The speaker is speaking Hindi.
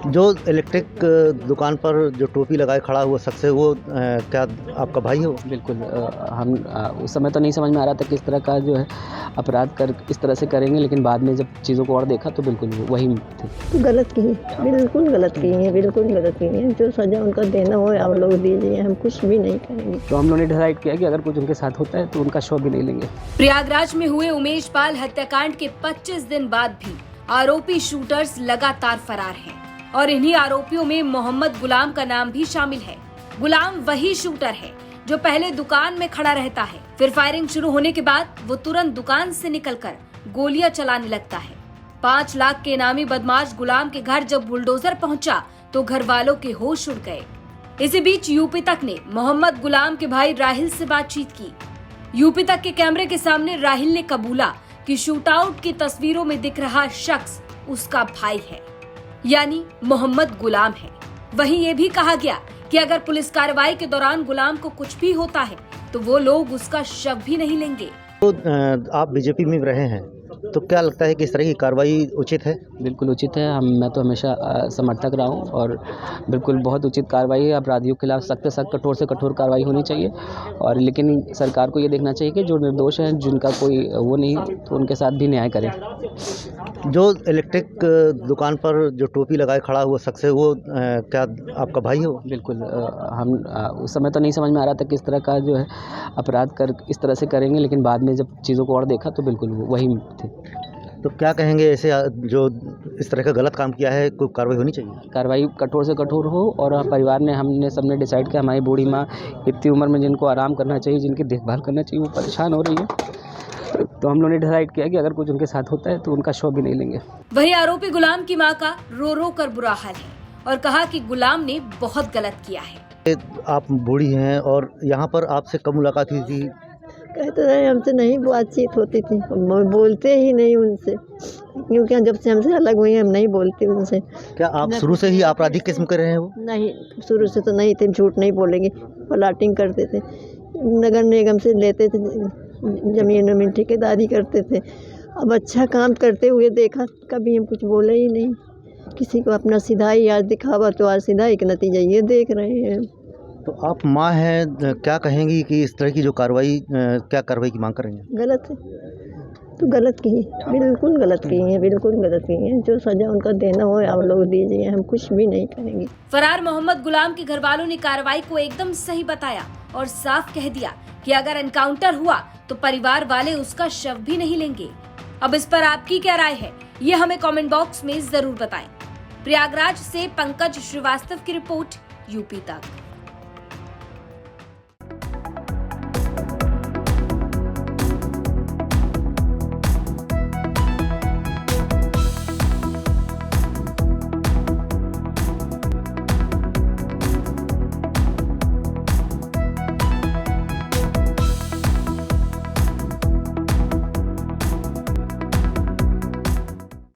जो इलेक्ट्रिक दुकान पर जो टोपी लगाए खड़ा हुआ शख्स है वो क्या आपका भाई है वो? बिल्कुल हम उस समय तो नहीं समझ में आ रहा था कि इस तरह का जो है अपराध कर इस तरह से करेंगे, लेकिन बाद में जब चीज़ों को और देखा तो बिल्कुल वही थे। गलत की है, बिल्कुल गलत की है, बिल्कुल गलत की है। जो सज़ा उनका देना हो आप लोग दीजिए, हम कुछ भी नहीं करेंगे। तो हम लोगों ने डिसाइड किया कि अगर कुछ उनके साथ होता है तो उनका शव भी नहीं लेंगे। प्रयागराज में हुए उमेश पाल हत्याकांड के 25 दिन बाद भी आरोपी शूटर्स लगातार फरार हैं और इन्हीं आरोपियों में मोहम्मद गुलाम का नाम भी शामिल है। गुलाम वही शूटर है जो पहले दुकान में खड़ा रहता है, फिर फायरिंग शुरू होने के बाद वो तुरंत दुकान से निकलकर गोलियां चलाने लगता है। 5 लाख के इनामी बदमाश गुलाम के घर जब बुलडोजर पहुंचा तो घर वालों के होश उड़ गए। इसी बीच यूपी तक ने मोहम्मद गुलाम के भाई राहिल से बातचीत की। यूपी तक के कैमरे के सामने राहिल ने कबूला कि शूटआउट की तस्वीरों में दिख रहा शख्स उसका भाई है, यानी मोहम्मद गुलाम है। वहीं ये भी कहा गया कि अगर पुलिस कार्रवाई के दौरान गुलाम को कुछ भी होता है तो वो लोग उसका शव भी नहीं लेंगे। तो आप बीजेपी में रहे हैं तो क्या लगता है कि इस तरह की कार्रवाई उचित है? बिल्कुल उचित है। मैं तो हमेशा समर्थक रहा हूँ और बिल्कुल बहुत उचित कार्रवाई है। अपराधियों के खिलाफ सख्त से सख्त, कठोर से कठोर कार्रवाई होनी चाहिए। और लेकिन सरकार को ये देखना चाहिए कि जो निर्दोष हैं, जिनका कोई वो नहीं, तो उनके साथ भी न्याय करें। जो इलेक्ट्रिक दुकान पर जो टोपी लगाए खड़ा हुआ शख्स है वो क्या आपका भाई है वो? बिल्कुल हम उस समय तो नहीं समझ में आ रहा था कि इस तरह का जो है अपराध कर इस तरह से करेंगे, लेकिन बाद में जब चीज़ों को और देखा तो बिल्कुल वही थे। तो क्या कहेंगे ऐसे जो इस तरह का गलत काम किया है, कोई कार्रवाई होनी चाहिए? कार्रवाई कठोर से कठोर हो। और परिवार ने हमने सबने डिसाइड किया, हमारी बूढ़ी माँ इतनी उम्र में जिनको आराम करना चाहिए, जिनकी देखभाल करना चाहिए, वो परेशान हो रही है। तो हम लोगों ने डिसाइड किया कि अगर कुछ उनके साथ होता है तो उनका शव भी नहीं लेंगे। वही आरोपी गुलाम की मां का रो रो कर बुरा हाल है और कहा कि गुलाम ने बहुत गलत किया है। आप बूढ़ी हैं और यहाँ पर आपसे कब मुलाकात हुई थी? कहते रहे हमसे नहीं बातचीत होती थी, हम बोलते ही नहीं उनसे, क्योंकि जब से हमसे अलग हुई हम नहीं बोलते उनसे। क्या आप शुरू से ही आपराधिक किस्म के रहे हैं वो? नहीं, शुरू से तो नहीं थे, झूठ नहीं बोलेंगे। प्लाटिंग करते थे, नगर निगम से लेते थे जमीन ठेकेदारी करते थे। अब अच्छा काम करते हुए देखा, कभी हम कुछ बोले ही नहीं। किसी को अपना सिधाई आज दिखावा तो आज सिधाई का नतीजा ये देख रहे हैं। तो आप माँ हैं, क्या कहेंगी कि इस तरह की जो कार्रवाई, क्या कार्रवाई की मांग कर रही हैं? गलत है, तो गलत की है, बिल्कुल गलत की है, बिल्कुल गलत की है। जो सजा उनका देना हो आप लोग दीजिए, हम कुछ भी नहीं करेंगे। फरार मोहम्मद गुलाम के घर वालों ने कार्रवाई को एकदम सही बताया और साफ कह दिया कि अगर एनकाउंटर हुआ तो परिवार वाले उसका शव भी नहीं लेंगे। अब इस पर आपकी क्या राय है, ये हमें कमेंट बॉक्स में जरूर बताएं। प्रयागराज से पंकज श्रीवास्तव की रिपोर्ट, यूपी तक।